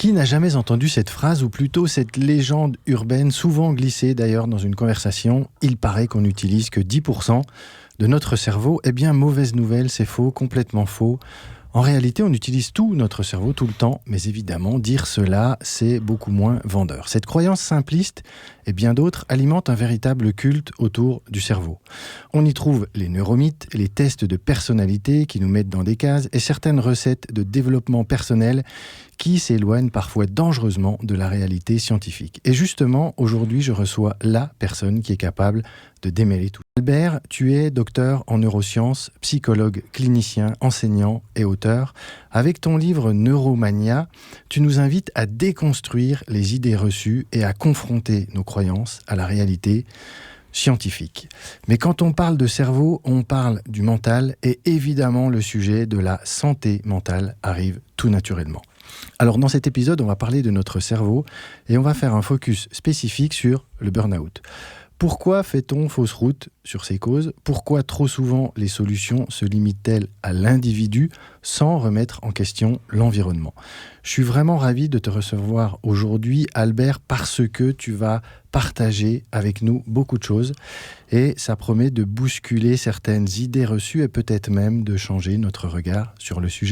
Qui n'a jamais entendu cette phrase, ou plutôt cette légende urbaine, souvent glissée d'ailleurs dans une conversation? Il paraît qu'on n'utilise que 10% de notre cerveau. Eh bien, mauvaise nouvelle, c'est faux, complètement faux. En réalité, on utilise tout notre cerveau tout le temps, mais évidemment, dire cela, c'est beaucoup moins vendeur. Cette croyance simpliste et bien d'autres alimente un véritable culte autour du cerveau. On y trouve les neuromythes, les tests de personnalité qui nous mettent dans des cases et certaines recettes de développement personnel qui s'éloignent parfois dangereusement de la réalité scientifique. Et justement, aujourd'hui, je reçois la personne qui est capable de démêler tout. Albert, tu es docteur en neurosciences, psychologue, clinicien, enseignant et auteur. Avec ton livre Neuromania, tu nous invites à déconstruire les idées reçues et à confronter nos croyances à la réalité scientifique. Mais quand on parle de cerveau, on parle du mental et évidemment le sujet de la santé mentale arrive tout naturellement. Alors dans cet épisode, on va parler de notre cerveau et on va faire un focus spécifique sur le burn-out. Pourquoi fait-on fausse route sur ces causes? Pourquoi trop souvent les solutions se limitent-elles à l'individu sans remettre en question l'environnement? Je suis vraiment ravi de te recevoir aujourd'hui, Albert, parce que tu vas partager avec nous beaucoup de choses et ça promet de bousculer certaines idées reçues et peut-être même de changer notre regard sur le sujet.